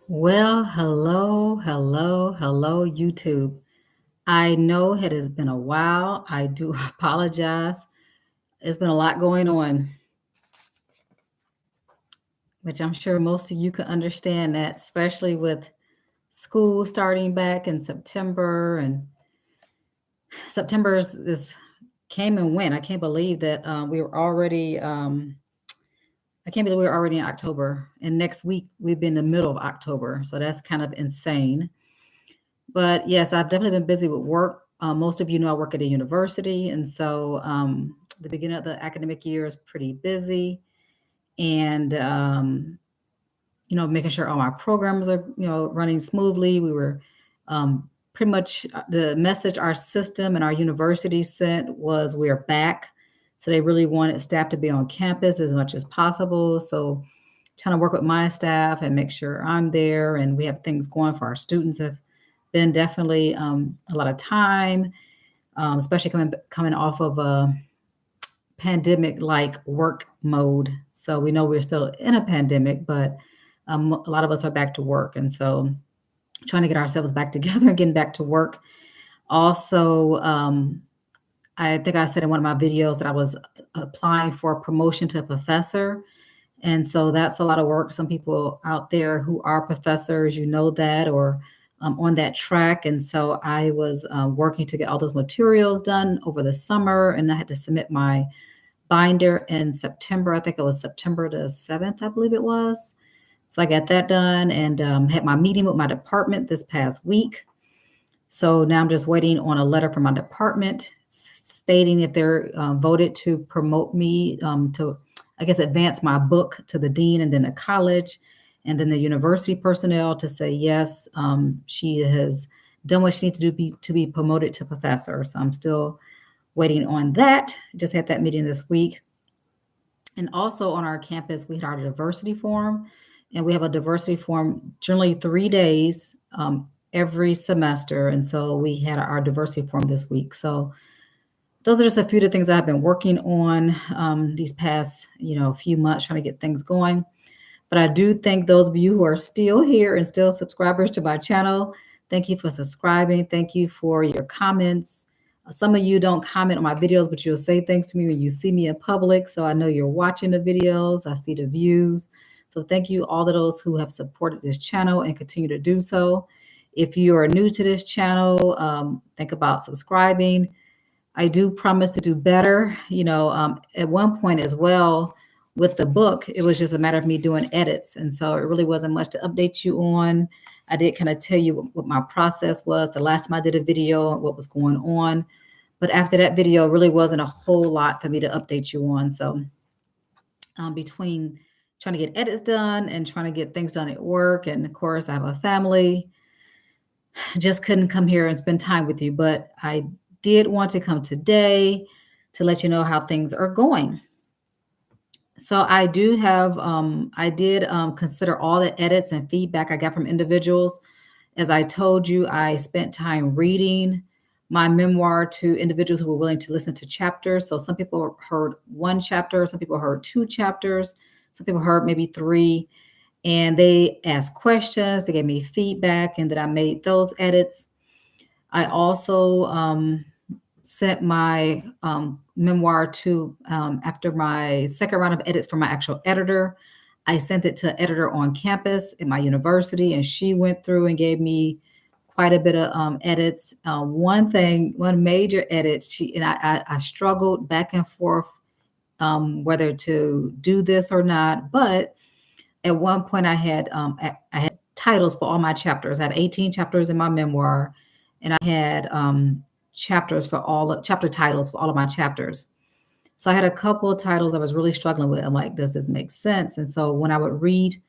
Well, hello, YouTube. I know it has been a while. I do apologize. It's been a lot going on, which I'm sure most of you can understand that, especially with school starting back in September. And September is came and went. I can't believe that we were already. I can't believe we're already in October, and next week we've been in the middle of October. So that's kind of insane. But yes, I've definitely been busy with work. Most of you know I work at a university, and so the beginning of the academic year is pretty busy, and making sure all my programs are running smoothly. We were pretty much the message our system and our university sent was we're back. So they really wanted staff to be on campus as much as possible. So trying to work with my staff and make sure I'm there and we have things going for our students have been definitely a lot of time, especially coming off of a pandemic like work mode. So we know we're still in a pandemic, but a lot of us are back to work. And so trying to get ourselves back together and getting back to work. Also, I think I said in one of my videos that I was applying for a promotion to a professor. And so that's a lot of work. Some people out there who are professors, you know that, or on that track. And so I was working to get all those materials done over the summer, and I had to submit my binder in September. I think it was September the 7th, I believe it was. So I got that done and had my meeting with my department this past week. So now I'm just waiting on a letter from my department stating if they're voted to promote me to, I guess, advance my book to the dean and then the college and then the university personnel to say, yes, she has done what she needs to do to be promoted to professor. So I'm still waiting on that. Just had that meeting this week. And also on our campus, we had our diversity forum, and we have a diversity forum generally 3 days every semester. And so we had our diversity forum this week. So those are just a few of the things I've been working on these past, few months, trying to get things going. But I do thank those of you who are still here and still subscribers to my channel. Thank you for subscribing. Thank you for your comments. Some of you don't comment on my videos, but you'll say things to me when you see me in public. So I know you're watching the videos. I see the views. So thank you all of those who have supported this channel and continue to do so. If you are new to this channel, think about subscribing. I do promise to do better. At one point as well with the book, it was just a matter of me doing edits. And so it really wasn't much to update you on. I did kind of tell you what my process was the last time I did a video, what was going on. But after that video, really wasn't a whole lot for me to update you on. So between trying to get edits done and trying to get things done at work, and of course, I have a family, just couldn't come here and spend time with you. But I did want to come today to let you know how things are going. So I do have, I did consider all the edits and feedback I got from individuals. As I told you, I spent time reading my memoir to individuals who were willing to listen to chapters. So some people heard one chapter, some people heard 2 chapters, some people heard maybe 3, and they asked questions, they gave me feedback, and then I made those edits. I also sent my memoir to, after my second round of edits from my actual editor, I sent it to an editor on campus at my university, and she went through and gave me quite a bit of edits. One major edit, I struggled back and forth whether to do this or not. But at one point, I had titles for all my chapters. I have 18 chapters in my memoir, and I had chapter titles for all of my chapters. So I had a couple of titles I was really struggling with. I'm like, does this make sense? And so when I would read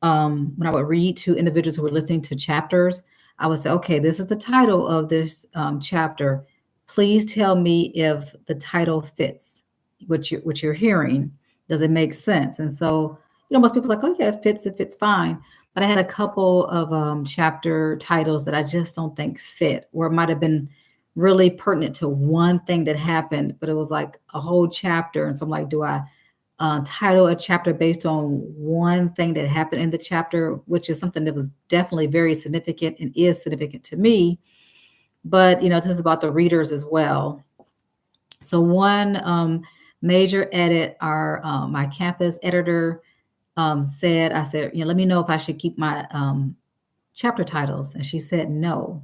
to individuals who were listening to chapters, I would say, okay, this is the title of this chapter. Please tell me if the title fits what you're hearing. Does it make sense? And so, most people are like, oh yeah, it fits fine. But I had a couple of chapter titles that I just don't think fit, or it might have been really pertinent to one thing that happened, but it was like a whole chapter. And so I'm like, do I title a chapter based on one thing that happened in the chapter, which is something that was definitely very significant and is significant to me. But this is about the readers as well. So one major edit, our my campus editor said, I said, let me know if I should keep my chapter titles, and she said no.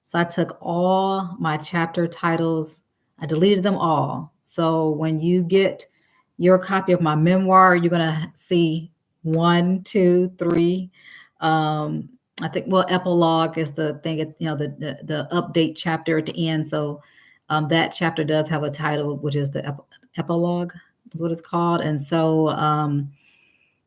So I took all my chapter titles, I deleted them all. So when you get your copy of my memoir, you're gonna see 1, 2, 3. I think, well, epilogue is the thing, the update chapter at the end. So that chapter does have a title, which is the epilogue, is what it's called. And so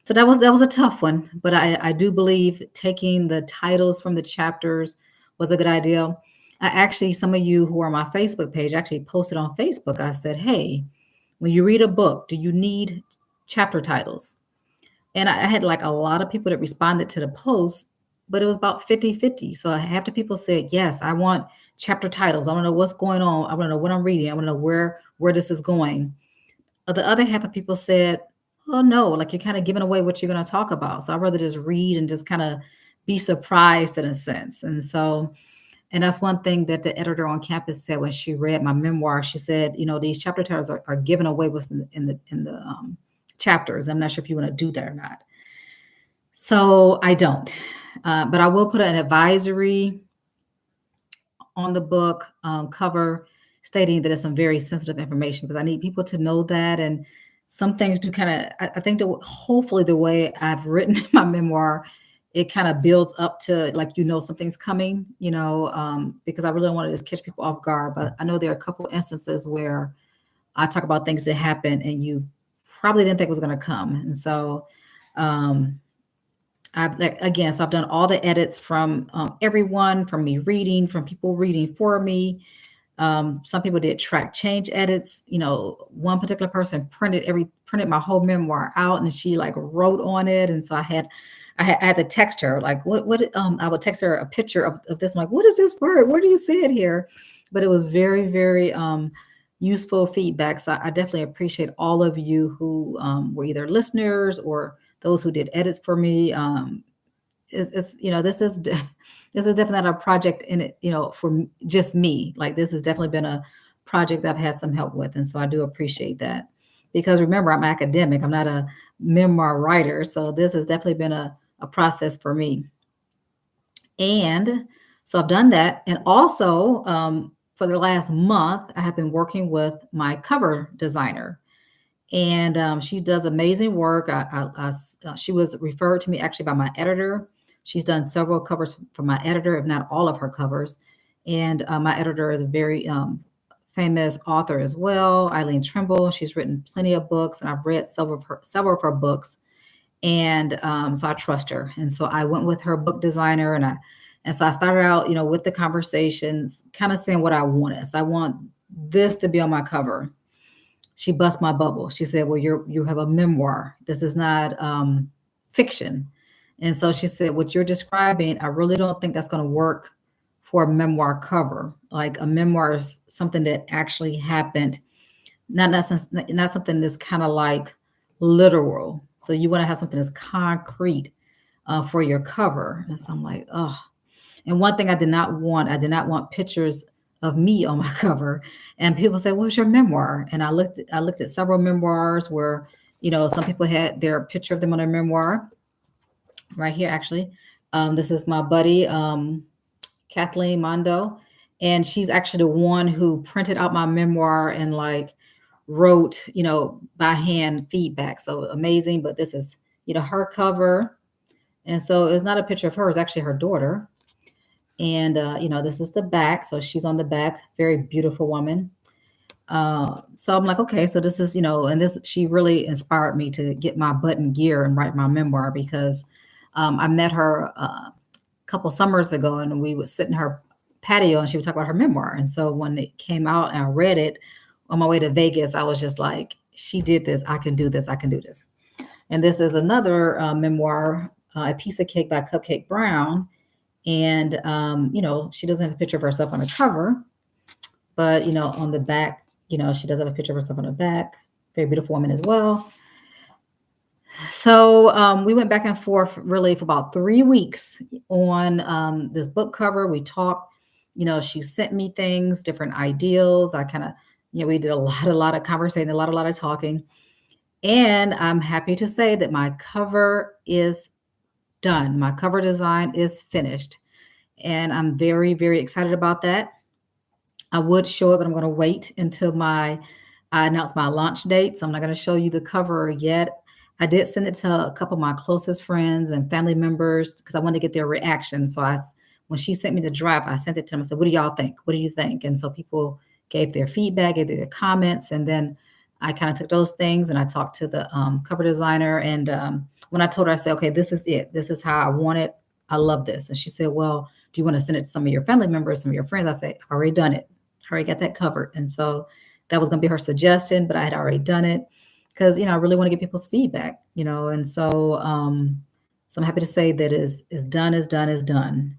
that was a tough one, but I do believe taking the titles from the chapters was a good idea. I actually, some of you who are on my Facebook page actually posted on Facebook. I said, hey, when you read a book, do you need chapter titles? And I had like a lot of people that responded to the post, but it was about 50-50. So half the people said, yes, I want chapter titles. I want to know what's going on. I want to know what I'm reading. I want to know where this is going. But the other half of people said, oh no, like you're kind of giving away what you're going to talk about. So I'd rather just read and just kind of be surprised in a sense. And that's one thing that the editor on campus said when she read my memoir. She said, these chapter titles are giving away what's in the chapters. I'm not sure if you want to do that or not. So I don't, but I will put an advisory on the book cover stating that it's some very sensitive information, because I need people to know that. And some things do kind of, I think that hopefully the way I've written my memoir, it kind of builds up to like, something's coming, because I really don't want to just catch people off guard. But I know there are a couple instances where I talk about things that happen and you probably didn't think was going to come. And so, so I've done all the edits from everyone, from me reading, from people reading for me. Some people did track change edits. One particular person printed my whole memoir out, and she like wrote on it. And so I had to text her, like, what, I would text her a picture of this. I'm like, what is this word? Where do you see it here? But it was very, very useful feedback. So I definitely appreciate all of you who were either listeners or those who did edits for me. This is definitely not a project in it, for just me. Like, this has definitely been a project that I've had some help with. And so I do appreciate that, because remember, I'm academic. I'm not a memoir writer. So this has definitely been a process for me. And so I've done that. And also for the last month, I have been working with my cover designer. And she does amazing work. She was referred to me actually by my editor. She's done several covers for my editor, if not all of her covers. And my editor is a very famous author as well, Eileen Trimble. She's written plenty of books, and I've read several of her books. And so I trust her. And so I went with her book designer, and so I started out, with the conversations, kind of saying what I wanted. So I want this to be on my cover. She bust my bubble. She said, well, you have a memoir. This is not fiction. And so she said, what you're describing, I really don't think that's going to work for a memoir cover. Like, a memoir is something that actually happened, not something that's kind of like literal. So you want to have something that's concrete for your cover. And so I'm like, oh. And one thing I did not want pictures of me on my cover. And people say, what's your memoir? And I looked at several memoirs where, some people had their picture of them on their memoir. Right here, actually. This is my buddy, Kathleen Mondo. And she's actually the one who printed out my memoir and like wrote, by hand feedback. So amazing. But this is, her cover. And so it's not a picture of her, it's actually her daughter. And, this is the back. So she's on the back, very beautiful woman. So I'm like, okay, so this is, she really inspired me to get my butt in gear and write my memoir, because I met her a couple summers ago, and we would sit in her patio and she would talk about her memoir. And so when it came out and I read it on my way to Vegas, I was just like, she did this. I can do this. I can do this. And this is another memoir, A Piece of Cake by Cupcake Brown. And, she doesn't have a picture of herself on the cover, but, on the back, she does have a picture of herself on the back. Very beautiful woman as well. So we went back and forth really for about 3 weeks on this book cover. We talked, she sent me things, different ideals. I kind of, we did a lot of conversating, a lot of talking. And I'm happy to say that my cover is done. My cover design is finished. And I'm very, very excited about that. I would show it, but I'm going to wait until I announce my launch date. So I'm not going to show you the cover yet. I did send it to a couple of my closest friends and family members because I wanted to get their reaction. So when she sent me the draft, I sent it to them. I said, "What do y'all think? What do you think?" And so people gave their feedback, gave their comments, and then I kind of took those things and I talked to the cover designer. And when I told her, I said, "Okay, this is it. This is how I want it. I love this." And she said, "Well, do you want to send it to some of your family members, some of your friends?" I said, "I've already done it. I already got that covered." And so that was going to be her suggestion, but I had already done it because, I really want to get people's feedback, and so I'm happy to say that is done, is done, is done.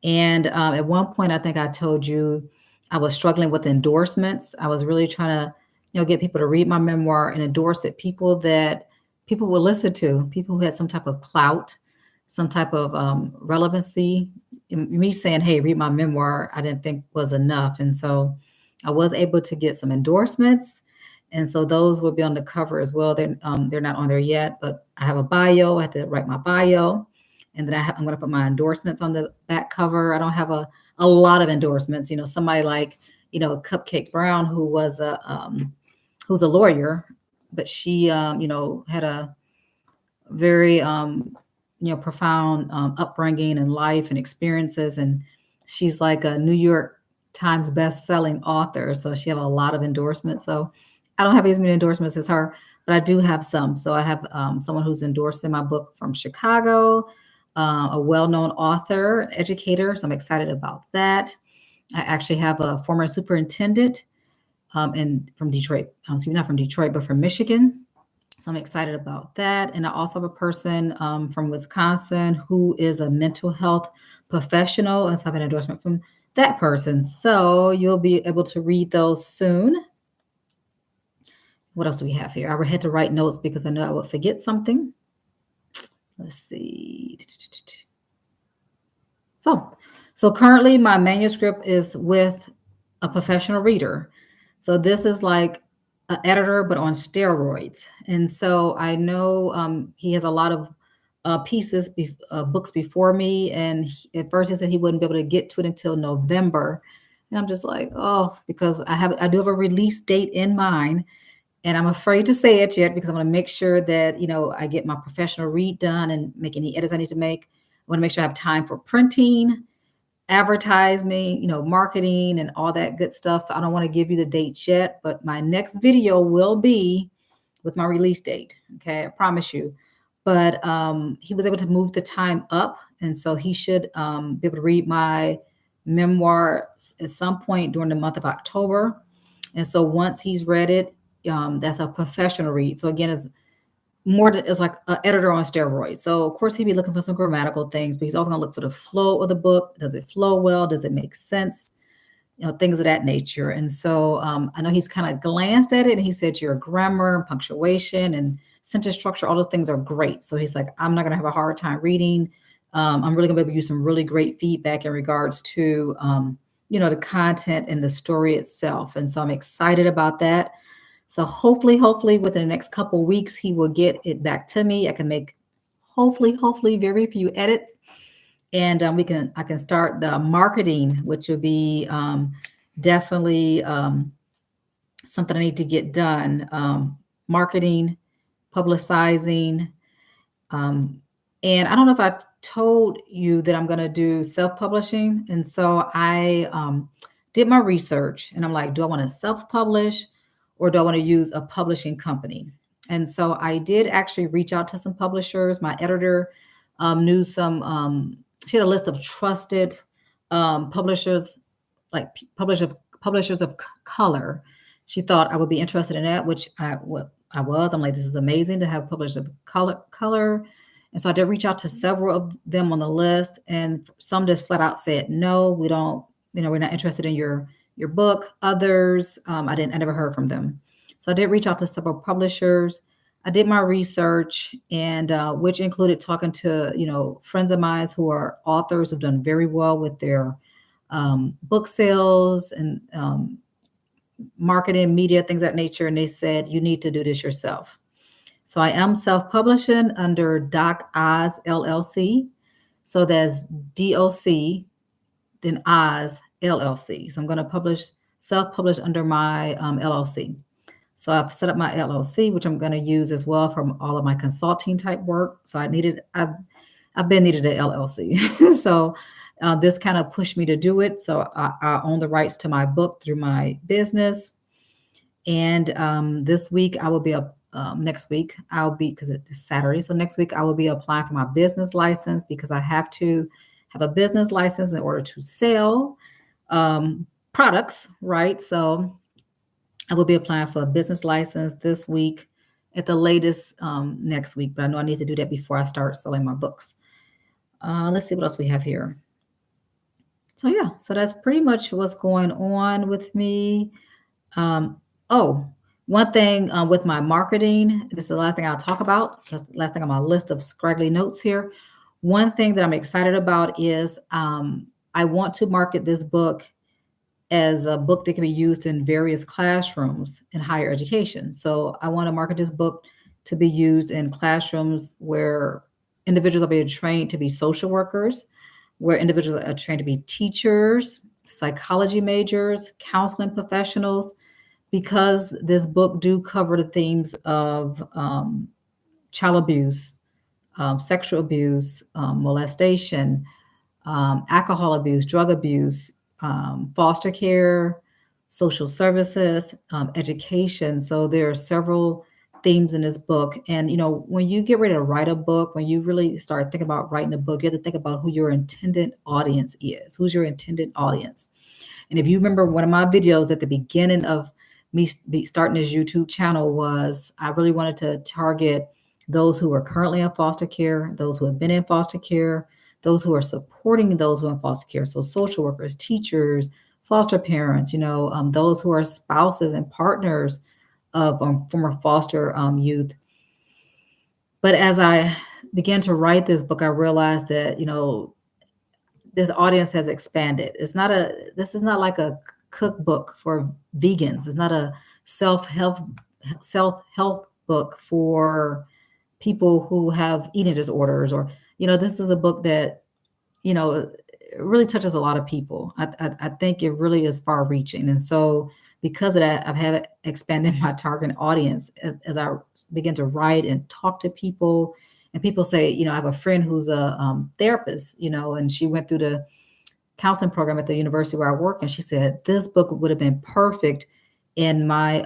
And at one point, I think I told you I was struggling with endorsements. I was really trying to, get people to read my memoir and endorse it. People that people would listen to, people who had some type of clout, some type of relevancy. Me saying, "Hey, read my memoir," I didn't think was enough, and so I was able to get some endorsements, and so those will be on the cover as well. They're not on there yet, but I have a bio. I had to write my bio, and then I'm going to put my endorsements on the back cover. I don't have a lot of endorsements. Somebody like Cupcake Brown, who's a lawyer, but she had a very profound upbringing and life and experiences, and she's like a New York Times best-selling author, so she have a lot of endorsements. So I don't have as many endorsements as her, but I do have some. So I have someone who's endorsing my book from Chicago, a well-known author, educator. So I'm excited about that. I actually have a former superintendent and from Detroit, excuse me, not from Detroit, but from Michigan. So I'm excited about that. And I also have a person from Wisconsin who is a mental health professional. And so I have an endorsement from that person. So you'll be able to read those soon. What else do we have here? I had to write notes because I know I would forget something. Let's see. So currently my manuscript is with a professional reader. So this is like an editor, but on steroids. And so I know he has a lot of books before me. And at first he said he wouldn't be able to get to it until November. And I'm just like, oh, because I do have a release date in mind. And I'm afraid to say it yet because I want to make sure that, I get my professional read done and make any edits I need to make. I want to make sure I have time for printing, advertising, marketing and all that good stuff. So I don't want to give you the dates yet, but my next video will be with my release date. Okay, I promise you. But he was able to move the time up. And so he should be able to read my memoir at some point during the month of October. And so once he's read it, that's a professional read. So again, it's like an editor on steroids. So of course he'd be looking for some grammatical things, but he's also going to look for the flow of the book. Does it flow well? Does it make sense? Things of that nature. And so I know he's kind of glanced at it and he said your grammar, punctuation, and sentence structure, all those things are great. So he's like, I'm not going to have a hard time reading. I'm really going to be able to use some really great feedback in regards to, the content and the story itself. And so I'm excited about that. So hopefully within the next couple of weeks, he will get it back to me. I can make hopefully very few edits, and I can start the marketing, which will be definitely something I need to get done. Marketing, publicizing, and I don't know if I told you that I'm going to do self-publishing, and so I did my research, and I'm like, do I want to self-publish? Or do I want to use a publishing company? And so I did actually reach out to some publishers. My editor knew some, she had a list of trusted publishers, like publishers of color. She thought I would be interested in that, which I was. I'm like, this is amazing to have publishers of color. And so I did reach out to several of them on the list, and some just flat out said, no, we don't, we're not interested in your book. Others, I never heard from them. So I did reach out to several publishers. I did my research, and which included talking to friends of mine who are authors who've done very well with their book sales and marketing, media, things of that nature. And they said, you need to do this yourself. So I am self-publishing under Doc Oz LLC. So that's DOC, then Oz LLC. So I'm going to self-publish under my LLC. So I've set up my LLC, which I'm going to use as well for all of my consulting type work. So I've been needed an LLC. So this kind of pushed me to do it. So I own the rights to my book through my business. And this week I will be next week I'll be, because it's Saturday. So next week I will be applying for my business license, because I have to have a business license in order to sell products, right? So I will be applying for a business license this week, at the latest next week. But I know I need to do that before I start selling my books. Let's see what else we have here. So yeah, so that's pretty much what's going on with me. One thing with my marketing, this is the last thing I'll talk about. That's the last thing on my list of scraggly notes here. One thing that I'm excited about is I want to market this book as a book that can be used in various classrooms in higher education. So I want to market this book to be used in classrooms where individuals are being trained to be social workers, where individuals are trained to be teachers, psychology majors, counseling professionals, because this book do cover the themes of child abuse, sexual abuse, molestation, alcohol abuse, drug abuse, foster care, social services, education. So there are several themes in this book. And, when you get ready to write a book, when you really start thinking about writing a book, you have to think about who your intended audience is. Who's your intended audience? And if you remember, one of my videos at the beginning of me starting this YouTube channel was, I really wanted to target those who are currently in foster care, those who have been in foster care, those who are supporting those who are in foster care. So social workers, teachers, foster parents, those who are spouses and partners of former foster youth. But as I began to write this book, I realized that, this audience has expanded. This is not like a cookbook for vegans. It's not a self-help book for people who have eating disorders, or, this is a book that, it really touches a lot of people. I think it really is far reaching. And so because of that, I've had expanded my target audience as I begin to write and talk to people. And people say, I have a friend who's a therapist, and she went through the counseling program at the university where I work. And she said, this book would have been perfect in my,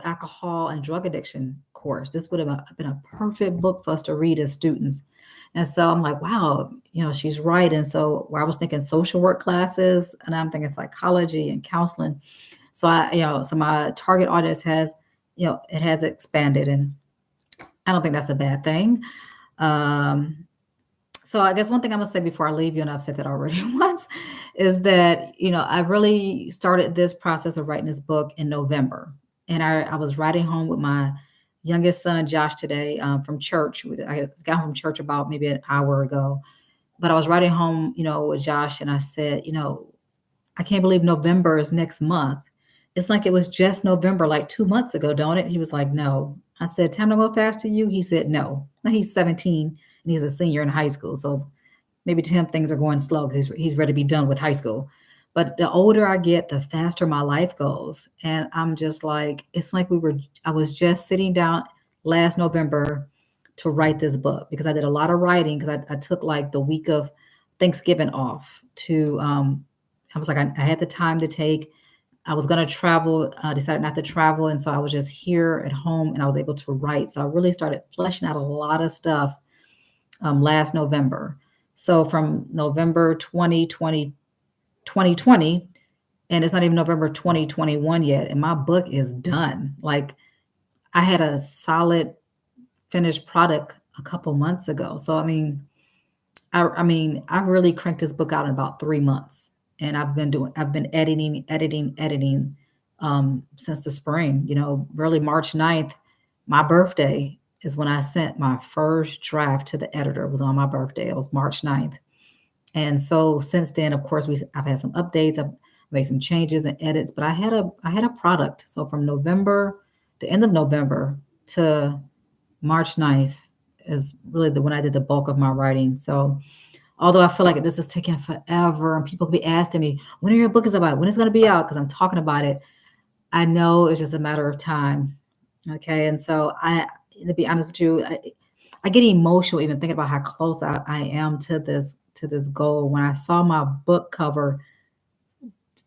alcohol and drug addiction course. This would have been a perfect book for us to read as students. And so I'm like, wow, she's right. And so where I was thinking social work classes, and I'm thinking psychology and counseling. So so my target audience has, it has expanded, and I don't think that's a bad thing. So I guess one thing I'm gonna say before I leave you, and I've said that already once, is that, I really started this process of writing this book in November. And I was riding home with my youngest son, Josh, today from church. I got home from church about maybe an hour ago. But I was riding home, with Josh, and I said, I can't believe November is next month. It's like it was just November, like 2 months ago, don't it? He was like, no. I said, time to go fast to you? He said, no. Now he's 17 and he's a senior in high school. So maybe to him, things are going slow because he's ready to be done with high school. But the older I get, the faster my life goes. And I'm just like, it's like I was just sitting down last November to write this book, because I did a lot of writing, because I took like the week of Thanksgiving off I was like, I had the time to take. I was going to travel, decided not to travel. And so I was just here at home and I was able to write. So I really started fleshing out a lot of stuff last November. So from November 2020, and it's not even November 2021 yet, and my book is done. Like, I had a solid finished product a couple months ago. So I mean, I really cranked this book out in about 3 months, and I've been editing since the spring. Really March 9th, my birthday is when I sent my first draft to the editor. It was on my birthday. It was March 9th. And so since then, of course, I've had some updates. I've made some changes and edits, but I had a product. So from November, the end of November to March 9th is really the when I did the bulk of my writing. So although I feel like this is taking forever and people be asking me, when are your book is about? When it's going to be out? Because I'm talking about it. I know it's just a matter of time. Okay. And so to be honest with you, I get emotional even thinking about how close I am to this goal. When I saw my book cover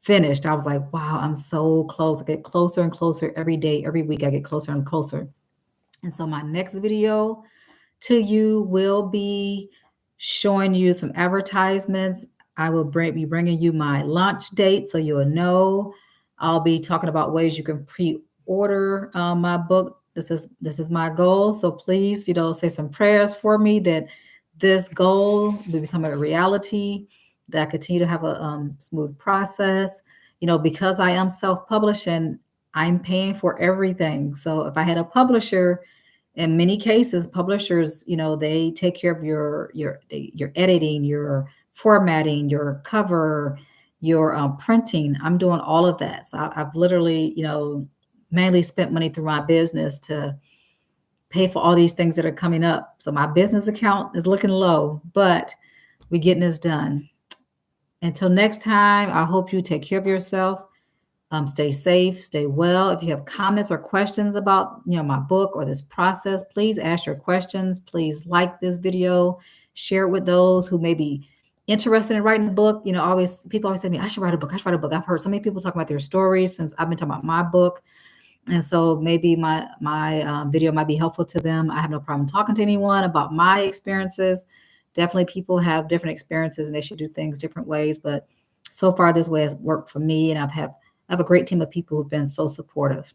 finished, I was like, wow, I'm so close. I get closer and closer every day, every week. I get closer and closer. And so my next video to you will be showing you some advertisements. I will be bringing you my launch date so you'll know. I'll be talking about ways you can pre-order my book. This is my goal. So please, say some prayers for me that this goal will become a reality, that I continue to have a smooth process. Because I am self-publishing, I'm paying for everything. So if I had a publisher, in many cases, publishers, they take care of your editing, your formatting, your cover, your printing. I'm doing all of that. So I've literally, mainly spent money through my business to pay for all these things that are coming up. So my business account is looking low, but we're getting this done. Until next time, I hope you take care of yourself. Stay safe, stay well. If you have comments or questions about, my book or this process, please ask your questions. Please like this video, share it with those who may be interested in writing a book. People always say to me, I should write a book. I should write a book. I've heard so many people talk about their stories since I've been talking about my book. And so maybe my video might be helpful to them. I have no problem talking to anyone about my experiences. Definitely people have different experiences and they should do things different ways. But so far this way has worked for me, and I have a great team of people who've been so supportive.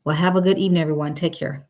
Well, have a good evening, everyone. Take care.